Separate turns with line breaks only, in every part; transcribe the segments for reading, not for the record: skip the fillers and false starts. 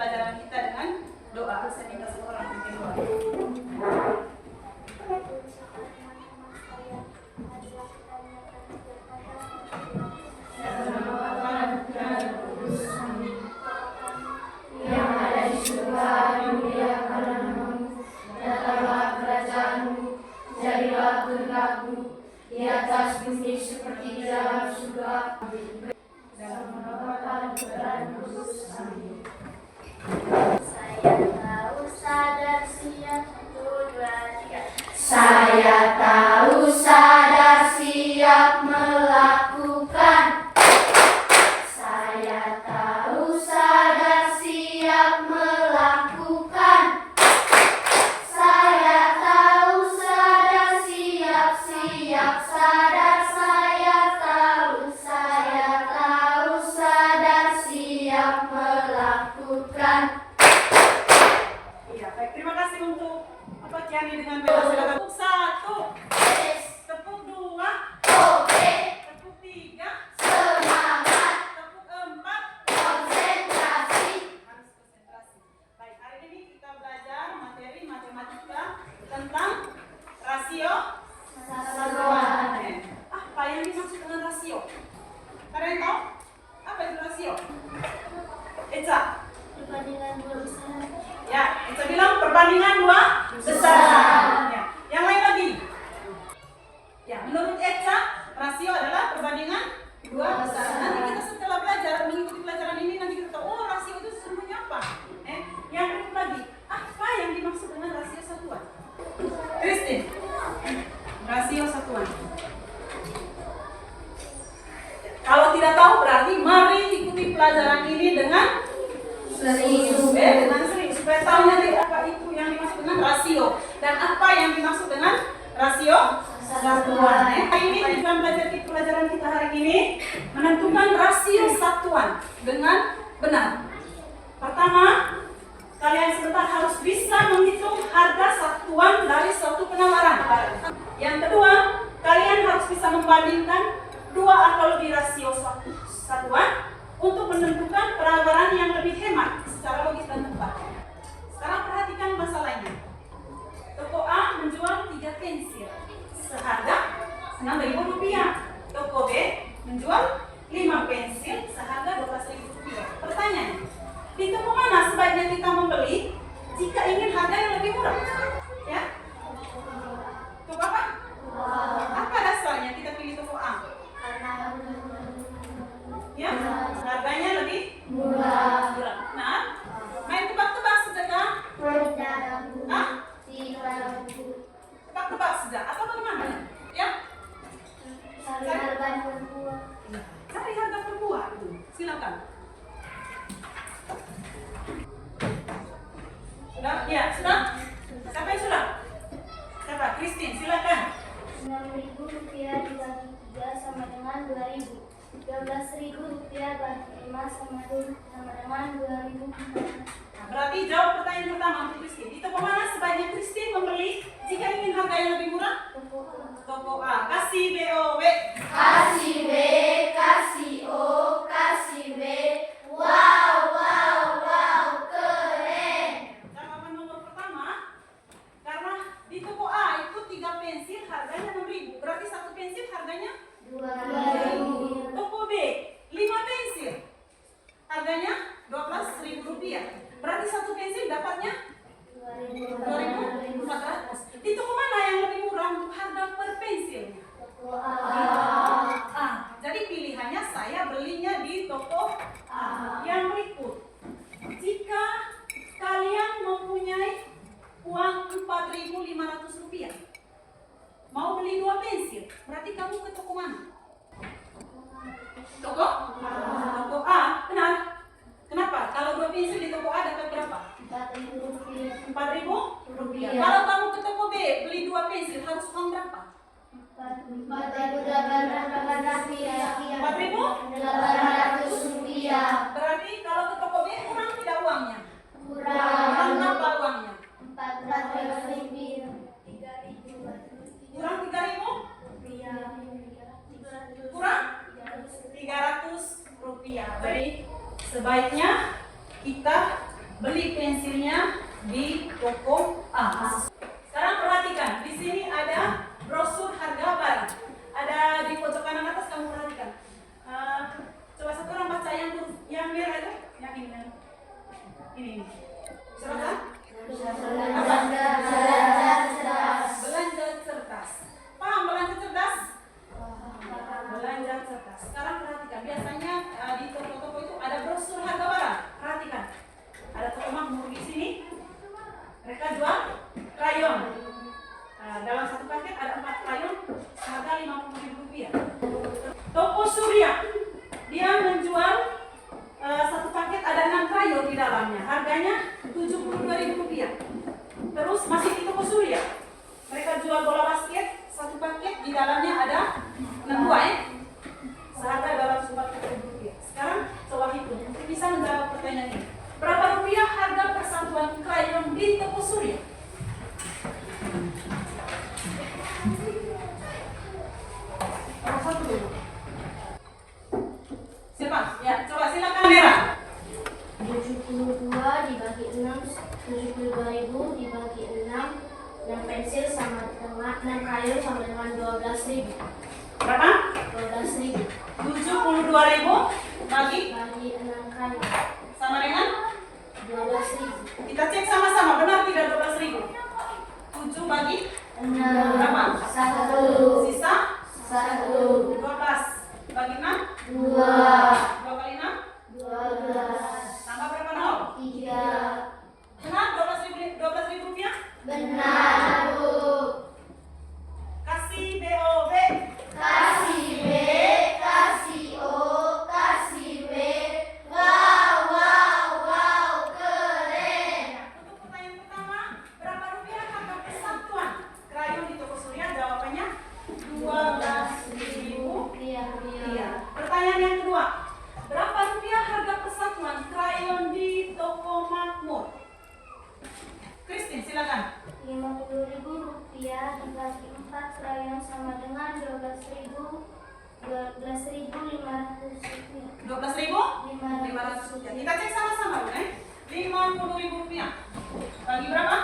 pelajaran kita dengan doa. Saya minta semua orang bikin doa.
Yang ada di surga, dimuliakanlah namamu, datanglah kerajaanmu, jadilah kehendakmu di atas bumi seperti di dalam surga. Dalam nama Bapa dan Putra dan Roh Kudus. Amin. Saya tahu sadar siap melakukan. Saya tahu sadar siap melakukan. Saya tahu sadar siap sadar. Saya tahu sadar siap melakukan.
Iya, baik. Terima kasih untuk Kiani dengan bela. Silakan. Tepuk 1, tepuk 2, tepuk 3,
Semangat,
tepuk 4.
konsentrasi.
Harus konsentrasi. Baik, hari ini kita belajar materi matematika tentang rasio satuan. Apa yang dimaksud dengan rasio? Ada yang tahu? Apa itu rasio? Eca?
Perbandingan dua besar.
Ya, Eca bilang perbandingan dua besar. Ya. Yang lain lagi? Ya, menurut Eca, rasio adalah perbandingan dua besar. Nanti kita setelah belajar, mengikuti pelajaran ini, nanti kita tahu, oh rasio itu sesungguhnya apa? Yang berikut lagi, apa yang dimaksud dengan rasio satuan? Christine, rasio satuan. Kalau tidak tahu berarti mari ikuti pelajaran ini dengan
Serius.
dengan serius supaya tahu nanti apa itu yang dimaksud dengan rasio dan apa yang dimaksud dengan rasio satuan. Hari ini kita belajar di pelajaran kita hari ini menentukan rasio satuan dengan benar. Pertama, kalian sebentar harus bisa menghitung harga satuan dari suatu penalaran. Yang kedua, kalian harus bisa membandingkan dua atau lebih rasio satuan untuk menentukan penalaran yang lebih hemat secara logis dan tepat. Sekarang perhatikan masalahnya. Toko A menjual 3 pensil seharga Rp6.000. Toko B menjual 5 pensil seharga Rp12.000. Pertanyaannya, di toko mana sebaiknya kita membeli jika ingin harga yang lebih murah? Ya? Toko apa? Apa dasarnya kita pilih toko A? Ya, harganya lebih
Murah.
Nah, main tebak-tebak saja. Hah? Tebak-tebak saja atau bagaimana? Ya? Cari harga per buah. Silakan. Sudah? Ya, sudah? Siapa yang sudah? Siapa? Christine, silakan.
Rp6.000 dibagi 3 sama dengan Rp2.000. Rp12.000 bagi 5 sama dengan Rp2.000.
Nah, berarti jawab pertanyaan pertama untuk Christine. Di toko mana sebaiknya Christine membeli jika ingin harga yang lebih murah? Toko A. Kasih B, O, W.
Kasih B, kasih O, kasih B. Wow, keren.
Jawaban nomor pertama, karena di toko A itu 3 pensil harganya Rp6.000. Berarti satu pensil harganya
Rp2.000.
Toko B, 5 pensil harganya Rp12.000. Berarti satu pensil dapatnya Rp2.400. Di toko mana yang lebih murah untuk harga per pensilnya? Jadi pilihannya saya belinya di toko A. Yang berikut, jika kalian mempunyai uang Rp4.500, mau beli 2 pensil, berarti kamu ke toko mana? Toko A. Benar. Kenapa? Kalau 2 pensil di toko A dapat berapa?
Rp4.000.
Rp4.000. Kalau kamu ke toko B beli 2 pensil harus uang berapa?
Rp4.800.
Berarti kalau ke toko B kurang tidak uangnya?
Kurang.
Berapa uangnya?
Rp4.000.
Kurang 3.000? Kurang 300 rupiah. Jadi sebaiknya kita beli pensilnya di toko A. Sekarang perhatikan, di sini ada brosur harga barang. Ada di pojok kanan atas, kamu perhatikan. Coba satu orang baca yang merah itu, yang ini. Silakan. Belanja cerdas. Paham belanja cerdas? Belanja cerdas. Sekarang perhatikan, biasanya di toko-toko itu ada brosur harga barang. Perhatikan, ada toko makmur di sini. Mereka jual krayon. Dalam satu paket ada 4 krayon, harga Rp50.000. Toko Surya, dia menjual satu paket ada 6 krayon di dalamnya, harganya Rp72.000. Terus masih di toko Surya, mereka jual bola basket, satu paket di dalamnya ada 6 buah, seharga Rp200.000. Sekarang coba hitung, bisa menjawab pertanyaan ini. Berapa rupiah harga persatuan krayon di toko Surya? Satu dulu. Siapa? Ya, coba silakan merah.
72 dibagi 6, 72.000 dibagi 6, dan pensil sama dengan 6 krayon sama dengan 12.000.
Berapa?
12.000
72.000 bagi
6 krayon
sama dengan
12.000.
kita cek sama-sama, benar tidak 12.000? 7 bagi
6
berapa?
1
Sisa
1
12 bagi 6
2
2 kali 6
12
tambah berapa nol?
3.
Benar 12.000 rupiah?
Benar, Bu.
Kasih BOB.
Kasih B, kasih O, kasih B. Wow, wow, wow, keren.
Untuk pertanyaan pertama, berapa rupiah harga persatuan krayon di toko Surya? Jawabannya 12.000 rupiah. Pertanyaan yang kedua, berapa rupiah harga persatuan krayon di toko Makmur? Christine, silakan.
Rp50.000 dibagi 4 krayon sama dengan 12.500 rupiah.
12.500 rupiah. Kita cek sama-sama, Bu. 50.000 rupiah. Bagi berapa?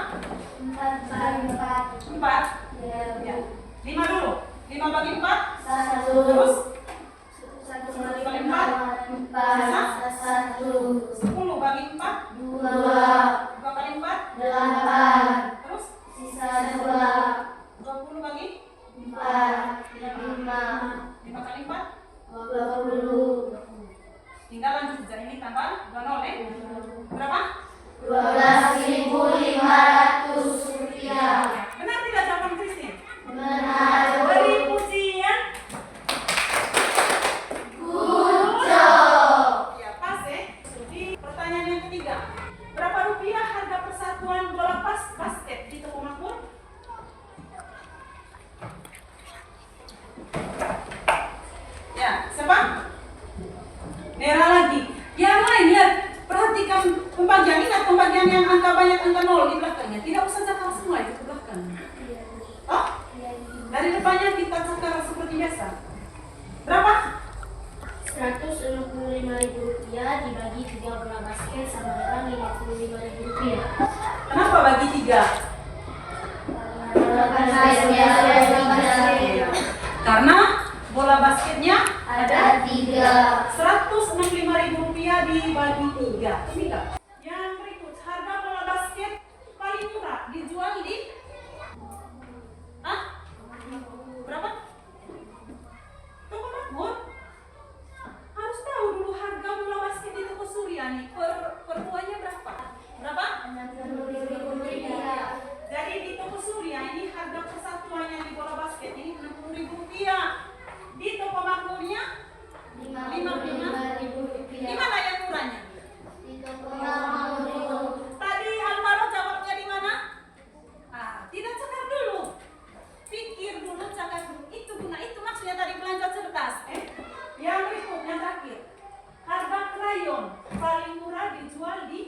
4 bagi 4.
4.
Ya,
Ya. 5 dulu. 5 bagi 4.
1.
Terus
1 bagi 4. 1.
10 bagi 4.
2.
2 kali 4.
8.
Terus
Sisa 2.
20 bagi
4. 5.
5 kali 4.
20.
Tinggal lanjut saja, ini tambah 2 nol, berapa?
12.500 rupiah.
Benar tidak jawaban Christine?
Benar.
Beri pujian.
Good job.
Ya, pas Di pertanyaan yang ketiga, berapa rupiah harga persatuan bola basket di toko Makmur? Ya, siapa? Merah lagi. Yang lain lihat, perhatikan pembagian. Ingat pembagian yang angka banyak, angka nol di belakangnya. Tidak usah cakar semua itu ke belakang. Oh? Dari depannya kita cakar seperti biasa. Berapa?
Rp165.000 dibagi 3 bola basket sama dengan Rp55.000.
Kenapa bagi 3? Karena bola basketnya
Ada 3.
Rp165.000 dibagi 3. Ini enggak? Yang berikut, harga bola basket paling murah dijual di berapa? Toko Makmur. Harus tahu dulu harga bola basket di toko Surya nih. Per buahnya berapa? Berapa?
Rp60.000.
Jadi di toko Surya ini harga persatuannya di bola basket ini Rp60.000. Di toko Makmurnya
Rp55.000.
gimana yang murahnya?
Di toko Makmur.
Tadi Alvaro jawabnya di mana? Tidak cakar dulu. Pikir dulu, cakar dulu. Itu guna, itu maksudnya tadi belanja cerdas. Yang berikutnya terakhir. Harga krayon paling murah dijual di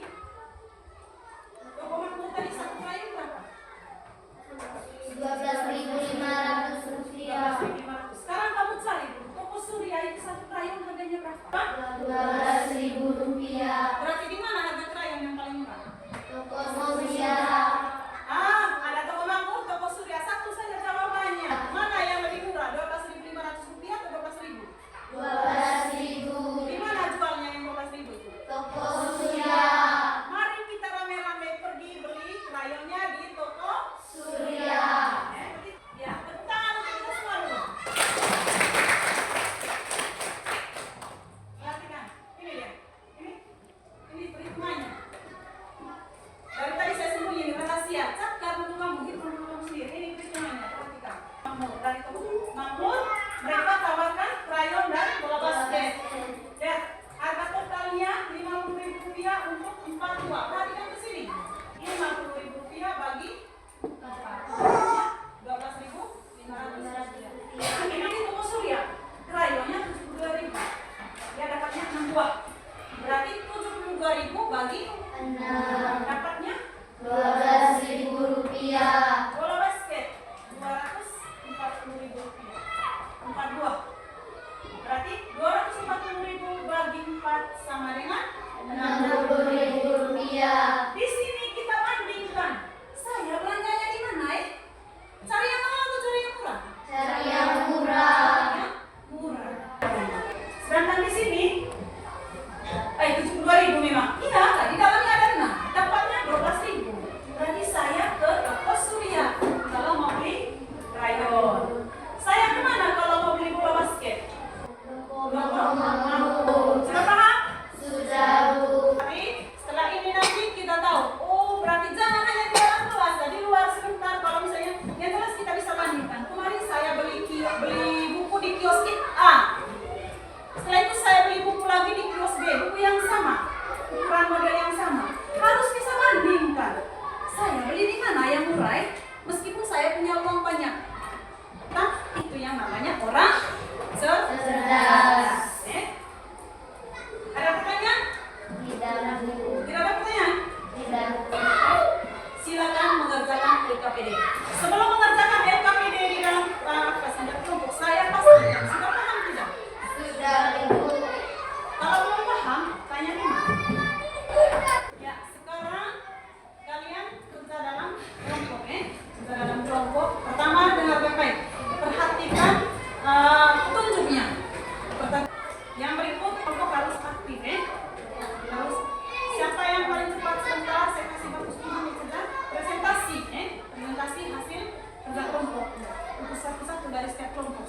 Dapatnya
12.000 rupiah.
bola basket 240.000 rupiah. 42. Berarti 240.000 bagi 4 sama dengan
60.000 rupiah.
Di sini kita bandingkan. Saya belanjanya di mana ya? Cari yang mahal atau cari yang murah?
Cari yang murah.
Yang murah. Sedangkan di sini 72.000 memang. Iya, di dalamnya ada 6. Dapatnya 12.000. Berarti saya ke toko Surya kalau mau beli rayon. Saya kemana kalau mau beli bola basket? Sudah paham?
Sudah, Bu.
Tapi setelah ini nanti kita tahu. Oh, berarti jangan hanya di dalam kelas, di luar sebentar. Kalau misalnya yang jelas kita bisa bandingkan. Kemarin saya beli buku di kios A. Setelah itu saya beli buku lagi di kios B, buku yang sama, ukuran model yang sama. Harus bisa bandingkan. Saya beli di mana yang murah, meskipun saya punya uang banyak. Nah, itu yang namanya orang cerdas. Ada pertanyaan?
Tidak, Bu.
Tidak ada pertanyaan?
Tidak.
Silakan mengerjakan LKPD. Sebelum mengerjakan LKPD di dalam kelas kelompok, saya pastikan sudah paham tidak?
Sudah, Ibu.
Kalau belum paham, tanya Mima. Ya, sekarang kalian kerja dalam kelompok, kerja dalam kelompok. Pertama, dengar baik-baik. Perhatikan petunjuknya. Yang berikut kelompok harus aktif, harus. Siapa yang paling cepat sebentar? Saya kasih bagus ini saja. Presentasi, presentasi hasil kerja kelompok. Untuk satu-satu dari setiap kelompok.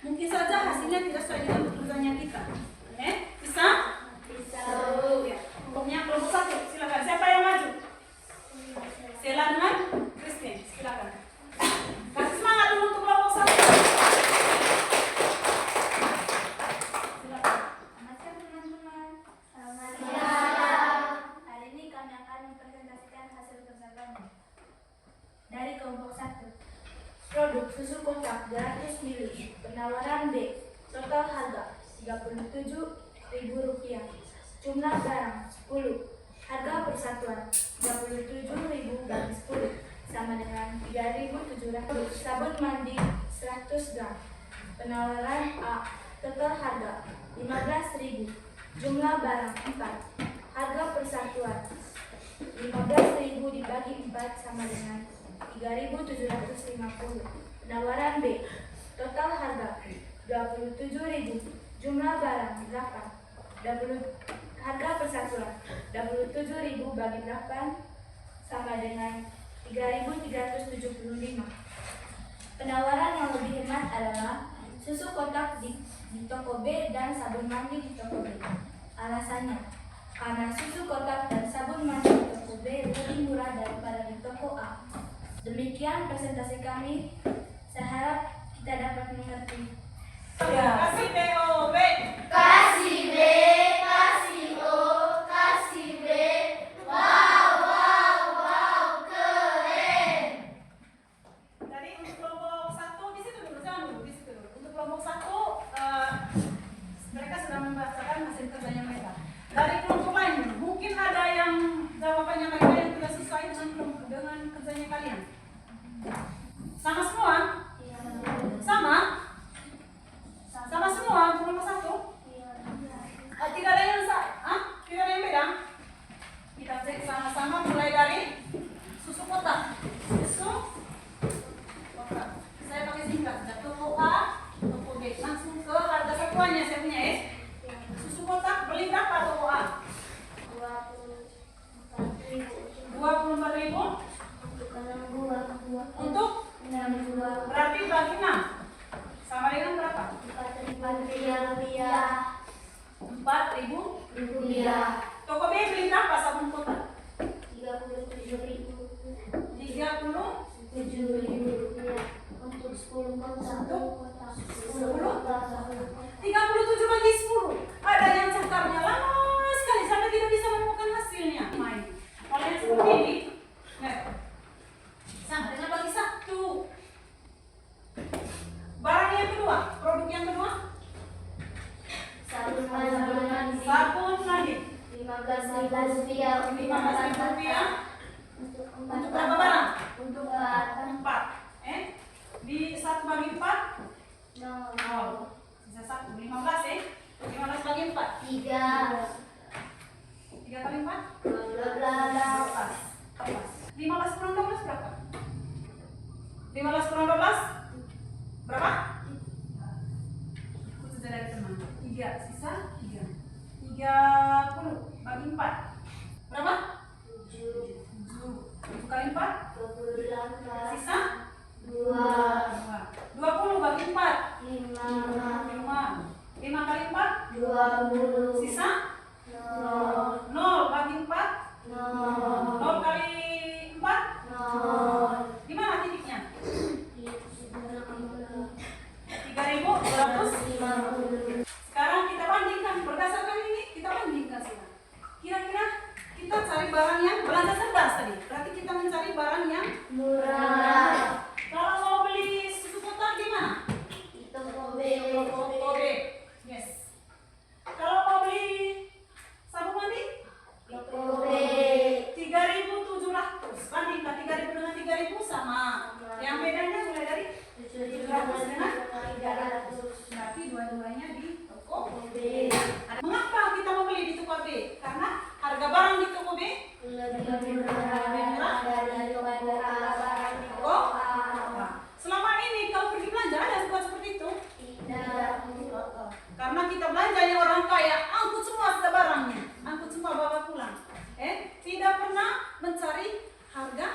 Mungkin saja hasilnya tidak sesuai dengan pekerjaannya kita. Bisa?
Bisa.
Ya. Kelompoknya kelompok 1, silakan. Siapa yang maju? Sela dengan Christine, silakan. Kasih semangat dulu untuk kelompok 1. Silakan.
Selamat siang teman-teman.
Selamat siang.
Hari ini kami akan mempresentasikan hasil kerja kami. Dari kelompok 1. Produk susu kotak 200 ml. Penawaran B. Total harga Rp37.000. Jumlah barang 10. Harga persatuan Rp27.000 bagi 10 sama dengan Rp3.700. Sabun mandi 100 gram. Penawaran A. Total harga Rp15.000. Jumlah barang 4. Harga persatuan Rp15.000 dibagi 4 sama dengan Rp3.750. Penawaran B. Total harga Rp27.000. Jumlah barang 8. Harga persatuan Rp27.000 bagi 8 sama dengan 3.375. Penawaran yang lebih hemat adalah susu kotak di toko B dan sabun mandi di toko B. Alasannya, karena susu kotak dan sabun mandi di toko B lebih murah daripada di toko A. Demikian presentasi kami. Saya harap kita dapat mengerti.
Kasih TOB.
Kasih B, kasih O, kasih B. Wow, wow, wow, keren.
Tadi untuk kelompok 1 di situ dulu, jangan dulu di situ dulu. Untuk kelompok 1 mereka sudah membacakan hasil kerjanya mereka. Dari kelompok lain mungkin ada yang jawabannya mereka yang tidak sesuai dengan kerjanya kalian. Sama semua? Sama? Sama semua untuk kelompok 1? Tidak ada yang tidak ada yang beda? Kita cek sama-sama mulai dari susu kotak. Susu kotak. Saya pakai singkat. Toko A, toko B. Langsung ke harga satuannya saya punya ya. Susu kotak beli berapa toko A? 24.000. Untuk berarti bagi 6 sama dengan berapa? 4.000
rupiah.
Toko B beli berapa sabun kotak?
37.000
30
untuk 10 kotak.
37 bagi 10. Ada yang cakarnya lama sekali sampai tidak bisa menemukan hasilnya. Main. Kalau yang seperti ini, sama dengan bagi 1. Barang yang kedua, produk yang kedua,
Sabun
mandi.
15.000 rupiah.
15.000 rupiah.
Untuk
Untuk berapa barang?
Untuk
4. Di 1 bagi 4,
4.
0. Sisa 1, 15 ya. 15 bagi 4. 3 kali 4? 12. 15 kurang 12 berapa? 15 kurang 12 berapa? Aku sudah dari teman. 3 sisa 3. 30 bagi 4 berapa? 7 kali 4 sisa
2.
20 bagi 4
5.
5 kali 4
20.
sisa 0 bagi 4 0 kali 4 di mana titiknya? 3.250. Sekarang kita bandingkan berdasarkan ini, kita bandingkan sekarang. Kira-kira kita cari barang yang belanja cerdas tadi. Berarti kita mencari barang yang
Murah.
kalau mau beli susu kotak di mana?
Toko B.
Toko B. Yes. Kalau mau beli sabun mandi?
Toko B.
3.700. Bandingkan 3.000 dengan 3.000 sama. Yang bedanya mulai dari 700 dengan 300. Berarti dua-duanya di toko
B.
Mengapa kita membeli di toko B? Karena harga barang di toko B
Lebih murah dari toko A.
selama ini kalau pergi belanja ada buat seperti itu.
Tidak.
Karena kita belanjanya orang kaya, angkut semua sudah barangnya, angkut semua bawa pulang. Tidak pernah mencari harga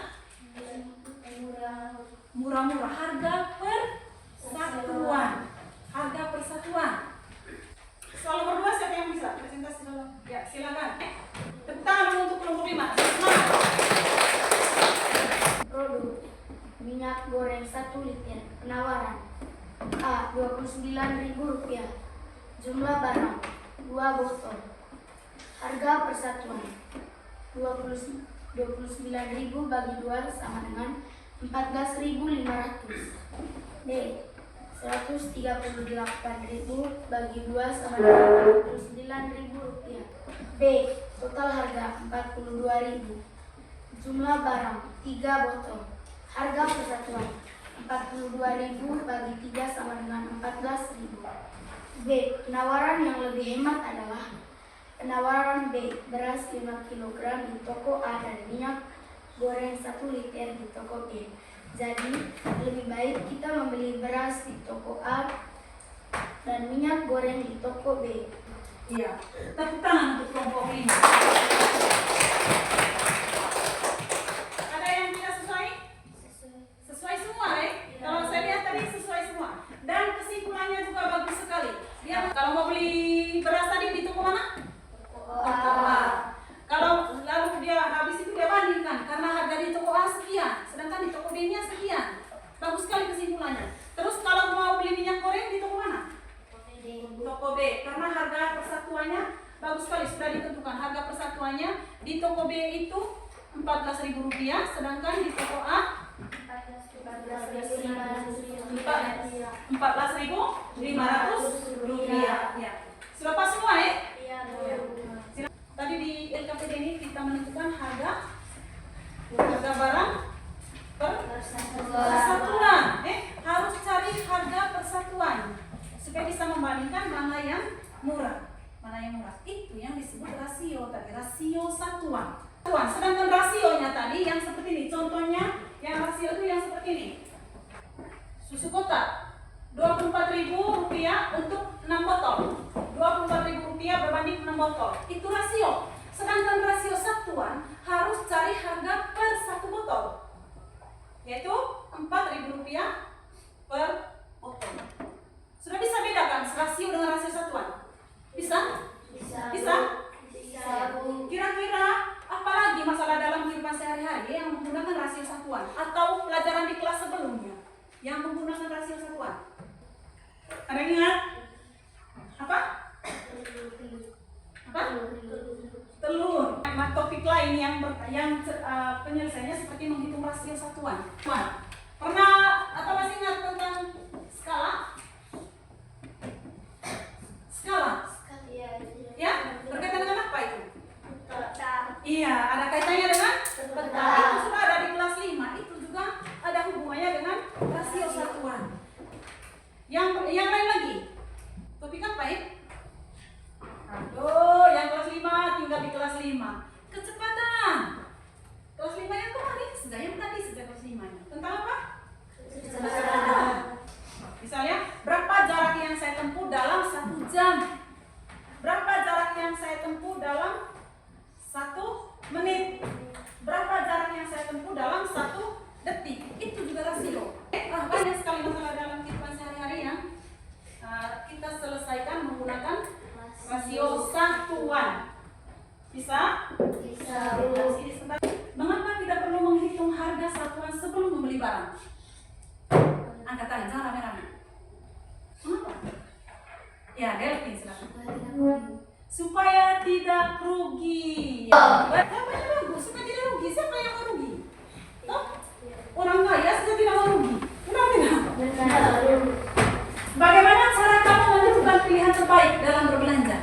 murah-murah, harga persatuan, harga persatuan. Selalu berdua siapa yang bisa presentasi dulu? Ya silakan. Tepuk tangan dulu untuk kelompok 5. Semangat.
Produk minyak goreng 1 liter. Penawaran A. 29.000 rupiah. Jumlah barang 2 botol. Harga persatuan 29.000 bagi 2 sama dengan 14.500. D. 138.000 bagi 2 sama dengan 29.000 rupiah. B. Total harga 42.000. Jumlah barang 3 botol. Harga persatuan 42.000 bagi 3 sama dengan 14.000. B. Penawaran yang lebih hemat adalah penawaran B. Beras 5 kg di toko A dan minyak goreng 1 liter di toko B. Jadi lebih baik kita membeli beras di toko A dan minyak goreng di toko B.
Iya. Tepuk tangan untuk kelompok 5. Ada yang tidak sesuai? Di toko B itu Rp14.000, sedangkan di toko A Rp14.500. Ya. Sudah pas semua ya? Tadi di LKPD ini kita menentukan harga barang persatuan. Harus cari harga persatuan supaya bisa membandingkan mana yang murah. Itu yang disebut rasio tadi, rasio satuan. Sedangkan rasionya tadi yang seperti ini. Contohnya yang rasio itu yang seperti ini. Susu kotak Rp24.000 untuk 6 botol. Rp24.000 berbanding 6 botol. Itu rasio. Sedangkan rasio satuan harus cari harga per 1 botol, yaitu Rp4.000 per botol. Sudah bisa bedakan rasio dengan rasio satuan? Bisa? Kira-kira apalagi masalah dalam kehidupan sehari-hari yang menggunakan rasio satuan atau pelajaran di kelas sebelumnya yang menggunakan rasio satuan? Ada yang ingat? Apa? Telur. Topik lain yang penyelesaiannya seperti menghitung rasio satuan. Pernah atau masih ingat tentang skala? Ya, berkaitan dengan apa itu? Iya, ada kaitannya dengan peta. Itu sudah ada di kelas 5. Itu juga ada hubungannya dengan rasio satuan. Yang lain lagi? Topik apa ya? Aduh, yang kelas 5 tinggal di kelas 5. Kecepatan. Kelas 5 yang kemarin, yang tadi sudah kelas 5-nya. Tentang apa? Kecepatan. Misalnya, berapa jarak yang saya tempuh dalam 1 jam? Berapa jarak yang saya tempuh dalam 1 menit? Berapa jarak yang saya tempuh dalam 1 detik? Itu juga rasio. Banyak sekali masalah dalam kehidupan sehari-hari yang kita selesaikan menggunakan rasio satuan. Bisa? Mengapa tidak perlu menghitung harga satuan sebelum membeli barang? Angkat tangan, jangan rame-rame. Mengapa? Ya, Delvin silakan. Supaya tidak rugi. Jawabannya bagus, supaya tidak rugi. Siapa yang mau rugi? Toh? Orang kaya saja tidak mau rugi. Benar tidak? Bagaimana cara kamu menentukan pilihan terbaik dalam berbelanja?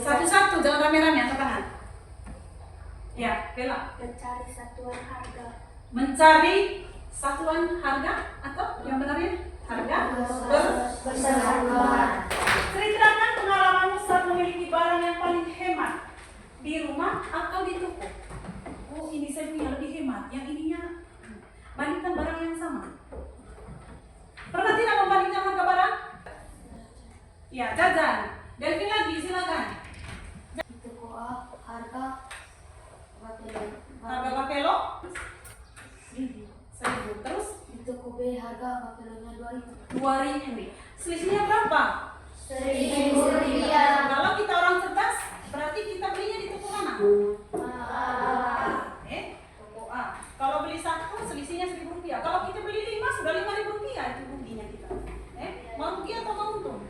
Satu-satu, jangan rame-rame, angkat tangan. Ya, Bella.
Mencari satuan harga.
Mencari satuan harga atau yang benarnya harga bersatuan. Ceritakan pengalamanmu saat memiliki barang yang paling hemat di rumah atau di toko. Oh, ini saya punya lebih hemat, yang ininya bandingkan barang yang sama. Pernah tidak membandingkan harga barang? Ya, jajan. Delvin lagi, silakan.
Di toko A harga
Harga kapelo 1.000. Terus
di toko B harga kapelonya 2.000.
2.000. Selisihnya berapa?
Rp1.000.
Kalau kita orang cerdas, berarti kita belinya di toko mana? Toko A. Kalau beli 1, selisihnya Rp1.000. Kalau kita beli 5, sudah Rp5.000 itu ruginya kita. Mau rugi atau mau untung?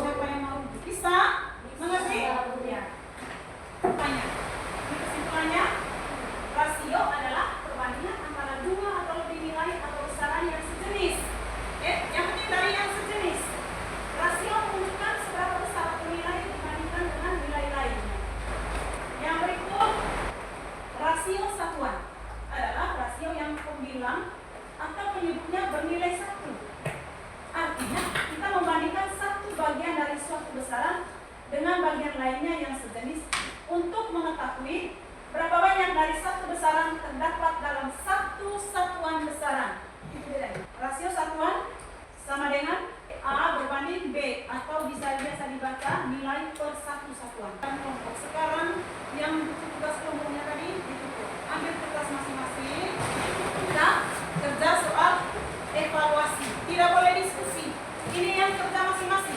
Siapa yang mau rugi? Bisa? Mengerti? Ya. Tanya. Ini kesimpulannya, rasio adalah perbandingan antara 2 atau lebih nilai atau besaran yang sejenis. Yang penting dari yang sejenis. Rasio menunjukkan seberapa besar nilai dibandingkan dengan nilai lainnya. Yang berikut, rasio satuan adalah rasio yang pembilang atau penyebutnya bernilai 1. Artinya, kita membandingkan satu bagian dari suatu besaran dengan bagian lainnya yang sejenis untuk mengetahui berapa banyak dari satu besaran terdapat dalam satu satuan besaran. Itu bedanya. Rasio satuan sama dengan A berbanding B atau bisa biasa dibaca nilai per satu satuan. Kelompok. Sekarang yang tugas kelompoknya tadi ditutup. Ambil kertas masing-masing. Kita kerja soal evaluasi. Tidak boleh diskusi. Ini yang kerja masing-masing.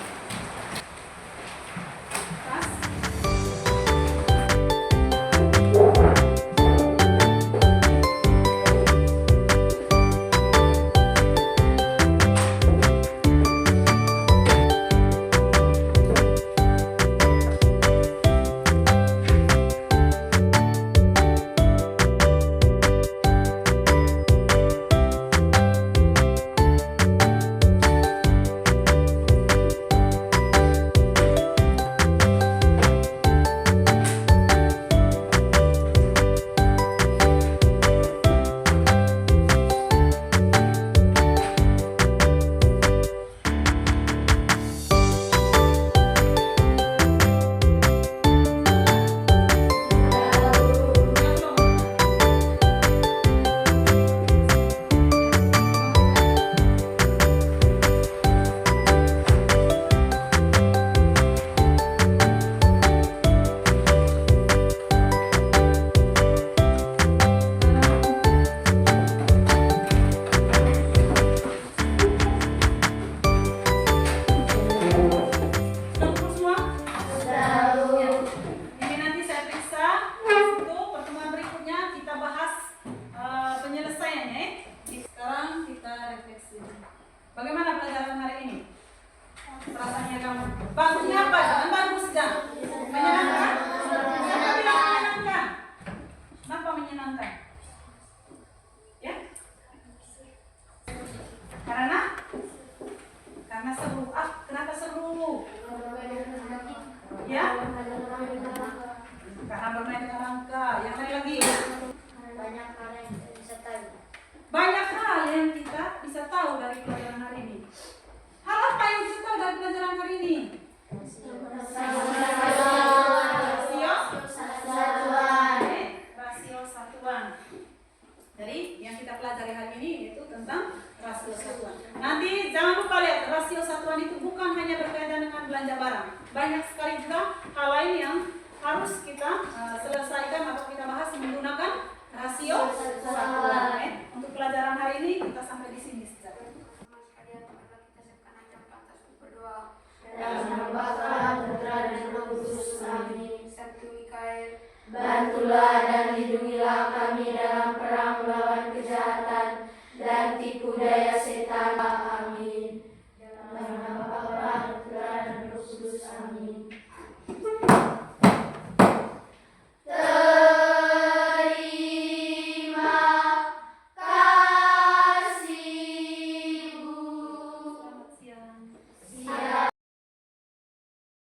rasanya kamu? Bagusnya apa? Jangan bagus, jangan. Menyenangkan? Siapa bilang menyenangkan? Kenapa menyenangkan? Ya? Karena seru. Kenapa seru? Ya? Karena bermain kerangka. Yang lain lagi?
Banyak hal yang kita bisa tahu.
Banyak hal yang kita bisa tahu dari pelajaran hari ini. Hal apa yang bisa tahu dari pelajaran hari ini? Rasio satuan. Jadi yang kita pelajari hari ini yaitu tentang rasio satuan. Nanti jangan lupa lihat, rasio satuan itu bukan hanya berkaitan dengan belanja barang. Banyak sekali juga hal lain yang harus kita selesaikan atau kita bahas menggunakan rasio satuan. Untuk pelajaran hari ini kita sampai di sini saja.
Dalam nama Bapa, Putra, dan Roh Kudus. Amin.
Satu Mikael,
Bantulah dan lindungilah kami dalam perang melawan kejahatan dan tipu daya setan. Amin. Dalam nama Bapa, Putra, dan Roh Kudus. Amin.